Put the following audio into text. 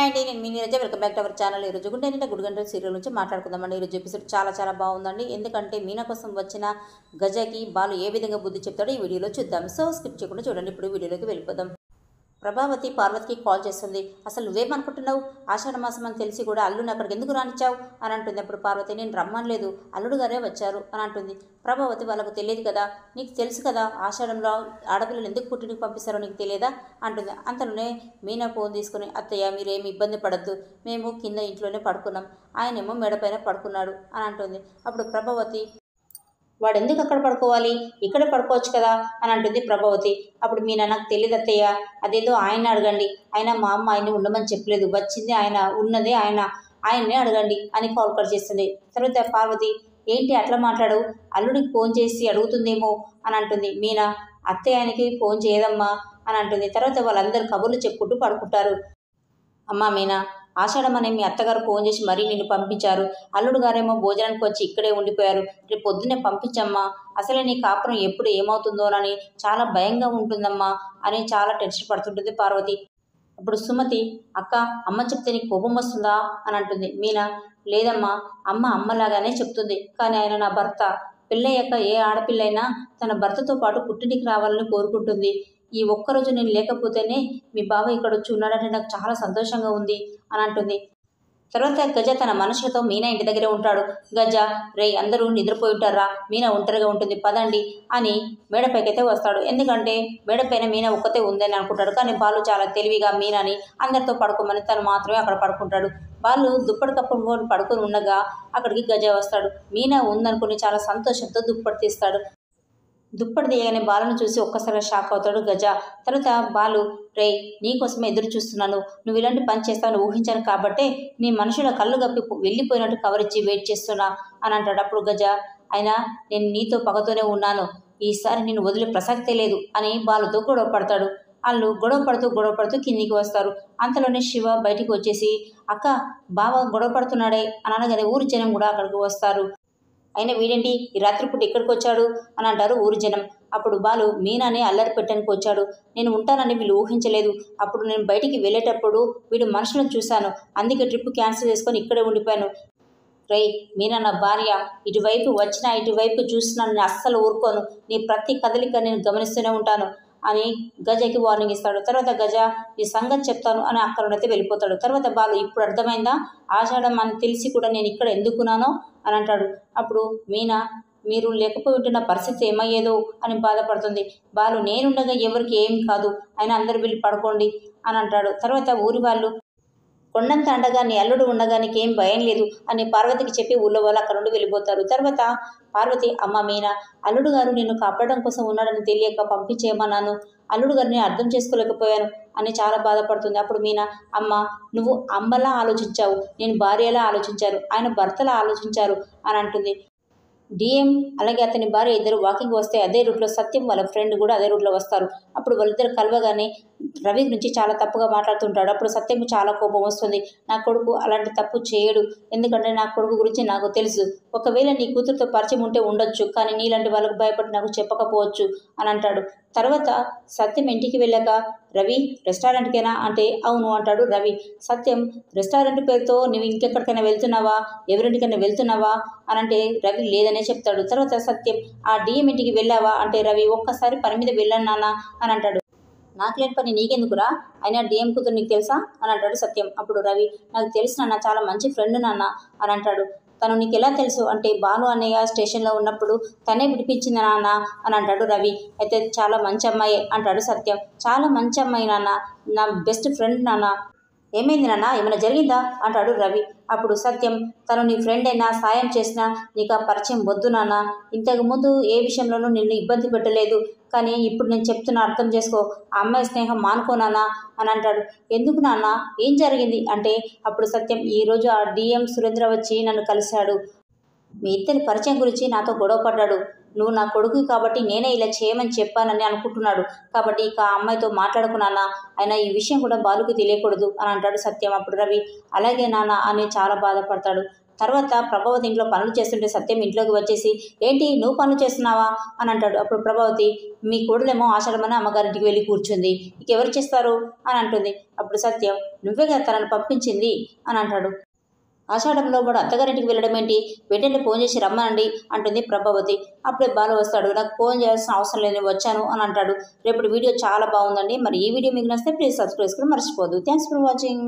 అండి, నేను మీ Neeraja. Welcome back to our channel. ఈరోజు గుండె నిండా గుడి గంటల సీరియల్ నుంచి మాట్లాడుకుందామండి. ఈరోజు ఎపిసోడ్ చాలా బాగుందండి. ఎందుకంటే మీనా కోసం వచ్చిన గజకి బాలు ఏ విధంగా బుద్ధి చెప్తాడో ఈ వీడియోలో చూద్దాం. సో స్కిప్ చేయకుండా చూడండి. ఇప్పుడు వీడియోలోకి వెళ్ళిపోదాం. ప్రభావతి పార్వతికి కాల్ చేస్తుంది. అసలు నువ్వేమనుకుంటున్నావు? ఆషాఢ మాసం అని తెలిసి కూడా అల్లుని అక్కడికి ఎందుకు రానిచ్చావు అని అంటుంది. అప్పుడు పార్వతి, నేను రమ్మనలేదు, అల్లుడు గారే వచ్చారు అని అంటుంది. ప్రభావతి, వాళ్ళకు తెలియదు కదా, నీకు తెలుసు కదా ఆషాఢంలో ఆడపిల్లలు ఎందుకు పుట్టినకి పంపిస్తారో నీకు తెలియదా అంటుంది. అంతలోనే మీనా ఫోన్ తీసుకుని, అత్తయ్య మీరేమి ఇబ్బంది పడద్దు, మేము కింద ఇంట్లోనే పడుకున్నాం, ఆయనేమో మెడపైన పడుకున్నాడు అని అంటుంది. అప్పుడు ప్రభావతి, వాడు ఎందుకు అక్కడ పడుకోవాలి, ఇక్కడే పడుకోవచ్చు కదా అని అంటుంది ప్రభావతి. అప్పుడు మీనా, నాకు తెలియదు అత్తయ్య, అదేదో ఆయన అడగండి, ఆయన మా అమ్మ ఆయన్ని ఉండమని చెప్పలేదు, వచ్చింది ఆయన, ఉన్నదే ఆయన, ఆయన్నే అడగండి అని కాల్ కట్ చేస్తుంది. తర్వాత పార్వతి, ఏంటి అట్లా మాట్లాడు, అల్లుడికి ఫోన్ చేసి అడుగుతుందేమో అని అంటుంది. మీనా, అత్తయ్య ఆయనకి ఫోన్ చేయదమ్మా అని అంటుంది. తర్వాత వాళ్ళందరూ కబుర్లు చెప్పుకుంటూ పడుకుంటారు. అమ్మా మీనా, ఆషాఢం అనే మీ అత్తగారు ఫోన్ చేసి మరీ నిన్ను పంపించారు, అల్లుడు గారేమో భోజనానికి వచ్చి ఇక్కడే ఉండిపోయారు, రేపు పొద్దున్నే పంపించమ్మా, అసలే నీ కాపురం ఎప్పుడు ఏమవుతుందోనని చాలా భయంగా ఉంటుందమ్మా అని చాలా టెన్షన్ పడుతుంటుంది పార్వతి. అప్పుడు సుమతి, అక్క అమ్మ చెప్తే నీకు కోపం వస్తుందా అని అంటుంది. మీనా, లేదమ్మా, అమ్మ అమ్మలాగానే చెప్తుంది, కానీ ఆయన నా భర్త, పెళ్ళయ్యాక ఏ ఆడపిల్లైనా తన భర్తతో పాటు పుట్టింటికి రావాలని కోరుకుంటుంది. ఈ ఒక్కరోజు నేను లేకపోతేనే మీ బావ ఇక్కడ వచ్చి ఉన్నాడంటే నాకు చాలా సంతోషంగా ఉంది అని అంటుంది. తర్వాత గజ తన మనుషులతో మీనా ఇంటి దగ్గరే ఉంటాడు. గజ, రే అందరూ నిద్రపోయి ఉంటారా, మీనా ఒంటరిగా ఉంటుంది పదండి అని మేడపైకైతే వస్తాడు. ఎందుకంటే మేడపైన మీనా ఒక్కతే ఉందని అనుకుంటాడు. కానీ బాలు చాలా తెలివిగా మీనాని అందరితో పడుకోమని తను మాత్రమే అక్కడ పడుకుంటాడు. బాలు దుప్పటి కప్పుకొని పడుకొని ఉండగా అక్కడికి గజ వస్తాడు. మీనా ఉందనుకుని చాలా సంతోషంతో దుప్పటి తీస్తాడు. దుప్పటి తీయగానే బాలను చూసి ఒక్కసారిగా షాక్ అవుతాడు గజ. తర్వాత బాలు, రే నీకోసమే ఎదురు చూస్తున్నాను, నువ్వు ఇలాంటి పని చేస్తావని ఊహించాను కాబట్టే నీ మనుషుల కళ్ళు గప్పి వెళ్ళిపోయినట్టు కవరిచ్చి వెయిట్ చేస్తున్నా అని అంటాడు. అప్పుడు గజ, అయినా నేను నీతో పగతోనే ఉన్నాను, ఈసారి నేను వదిలే ప్రసక్తే లేదు అని బాలుతో గొడవ పడతాడు. వాళ్ళు గొడవ పడుతూ కిందికి వస్తారు. అంతలోనే శివ బయటికి వచ్చేసి, అక్క బావ గొడవ పడుతున్నాడే అని అనగానే ఊరి జనం కూడా అక్కడికి వస్తారు. అయినా వీడేంటి ఈ రాత్రిపూట ఇక్కడికి వచ్చాడు అని అంటారు ఊరి జనం. అప్పుడు బాలు, మీనాని అల్లరి పెట్టడానికి వచ్చాడు, నేను ఉంటానని వీళ్ళు ఊహించలేదు, అప్పుడు నేను బయటికి వెళ్ళేటప్పుడు వీడు మనుషులను చూశాను, అందుకే ట్రిప్ క్యాన్సిల్ చేసుకొని ఇక్కడే ఉండిపోయాను. రై మీనా నా భార్య, ఇటువైపు వచ్చినా ఇటువైపు చూసినా నేను అస్సలు ఊరుకోను, నీ ప్రతి కదలిక నేను గమనిస్తూనే ఉంటాను అని గజకి వార్నింగ్ ఇస్తాడు. తర్వాత గజ, ఈ సంగతి చెప్తాను అని అక్కడైతే వెళ్ళిపోతాడు. తర్వాత బాలు, ఇప్పుడు అర్థమైందా ఆషాఢం అని తెలిసి కూడా నేను ఇక్కడ ఎందుకున్నానో అని అంటాడు. అప్పుడు మీనా, మీరు లేకపోయి ఉంటే నా పరిస్థితి ఏమయ్యేదో అని బాధపడుతుంది. బాలు, నేనుండగా ఎవరికి ఏం కాదు, అయినా అందరు వెళ్ళి పడుకోండి అని అంటాడు. తర్వాత ఊరి వాళ్ళు, కొండంత అండగా నీ అల్లుడు ఉండగా నీకేం భయం లేదు అని పార్వతికి చెప్పి ఊళ్ళో వాళ్ళు అక్కడ నుండి వెళ్ళిపోతారు. తర్వాత పార్వతి, అమ్మ మీనా, అల్లుడు గారు నిన్ను కాపాడడం కోసం ఉన్నాడని తెలియక పంపించేయమన్నాను, అల్లుడు గారిని అర్థం చేసుకోలేకపోయాను అని చాలా బాధపడుతుంది. అప్పుడు మీనా, అమ్మ నువ్వు అమ్మలా ఆలోచించావు, నేను భార్యలా ఆలోచించాను, ఆయన భర్తలా ఆలోచించారు అని అంటుంది. డిఎం అలాగే అతని భార్య ఇద్దరు వాకింగ్ వస్తే అదే రూట్లో సత్యం వాళ్ళ ఫ్రెండ్ కూడా అదే రూట్లో వస్తారు. అప్పుడు వాళ్ళిద్దరు కలవగానే రవి గురించి చాలా తప్పుగా మాట్లాడుతుంటాడు. అప్పుడు సత్యంకు చాలా కోపం వస్తుంది. నా కొడుకు అలాంటి తప్పు చేయడు, ఎందుకంటే నా కొడుకు గురించి నాకు తెలుసు, ఒకవేళ నీ కూతురుతో పరిచయం ఉంటే ఉండొచ్చు, కానీ నీలాంటి వాళ్ళకు భయపడి నాకు చెప్పకపోవచ్చు అని అంటాడు. తర్వాత సత్యం ఇంటికి వెళ్ళాక, రవి రెస్టారెంట్కేనా అంటే అవును అంటాడు రవి. సత్యం, రెస్టారెంట్ పేరుతో నువ్వు ఇంకెక్కడికైనా వెళ్తున్నావా, ఎవరింటికైనా వెళ్తున్నావా అని అంటే రవి లేదనే చెప్తాడు. తర్వాత సత్యం, ఆ డిఎం ఇంటికి వెళ్ళావా అంటే రవి, ఒక్కసారి పని మీద వెళ్ళాను నాన్న అని అంటాడు. నాకు లేని పని నీకెందుకురా, అయినా డిఎం కూతురు నీకు తెలుసా అని అంటాడు సత్యం. అప్పుడు రవి, నాకు తెలుసు నాన్న, చాలా మంచి ఫ్రెండ్ నాన్న అని అంటాడు. తను నీకు ఎలా తెలుసు అంటే బాలు అన్నయ్య స్టేషన్లో ఉన్నప్పుడు తనే విడిపించింది నాన్న అని అంటాడు రవి. అయితే చాలా మంచి అమ్మాయి అంటాడు సత్యం. చాలా మంచి అమ్మాయి నాన్న, నా బెస్ట్ ఫ్రెండ్ నాన్న. ఏమైంది నాన్న, ఏమైనా జరిగిందా అంటాడు రవి. అప్పుడు సత్యం, తను నీ ఫ్రెండ్ అయినా సాయం చేసినా నీకు ఆ పరిచయం వద్దు నాన్న, ఇంతకుముందు ఏ విషయంలోనూ నిన్ను ఇబ్బంది పెట్టలేదు, కానీ ఇప్పుడు నేను చెప్తున్నా అర్థం చేసుకో, ఆ అమ్మాయి స్నేహం మానుకోనానా అని అంటాడు. ఎందుకు నాన్న, ఏం జరిగింది అంటే అప్పుడు సత్యం, ఈరోజు ఆ డిఎం సురేంద్ర వచ్చి నన్ను కలిశాడు, మీ ఇద్దరి పరిచయం గురించి నాతో గొడవ పడ్డాడు, నువ్వు నా కొడుకు కాబట్టి నేనే ఇలా చేయమని చెప్పానని అనుకుంటున్నాడు, కాబట్టి ఇక ఆ అమ్మాయితో మాట్లాడుకున్నానా, అయినా ఈ విషయం కూడా బాలుకి తెలియకూడదు అని అంటాడు సత్యం. అప్పుడు రవి, అలాగే నాన్న అని చాలా బాధపడతాడు. తర్వాత ప్రభావతి ఇంట్లో పనులు చేస్తుంటే సత్యం ఇంట్లోకి వచ్చేసి ఏంటి నువ్వు పనులు చేస్తున్నావా అని అంటాడు. అప్పుడు ప్రభావతి మీ కోడలేమో ఆషాఢమని అమ్మగారింటికి వెళ్ళి కూర్చుంది, ఇంకెవరు చేస్తారు అని అంటుంది. అప్పుడు సత్యం నువ్వే కదా తనను పంపించింది అని అంటాడు. ఆషాఢంలో వాడు అత్తగారింటికి వెళ్ళడం ఏంటి, వెంటనే ఫోన్ చేసి రమ్మనండి అంటుంది ప్రభావతి. అప్పుడే బాలు వస్తాడు. నాకు ఫోన్ చేయాల్సిన అవసరం లేని వచ్చాను అని అంటాడు. రేపటి వీడియో చాలా బాగుందండి. మరి ఈ వీడియో మీకు నచ్చితే ప్లీజ్ సబ్స్క్రైబ్ చేసుకుని మర్చిపోవద్దు. Thanks for watching.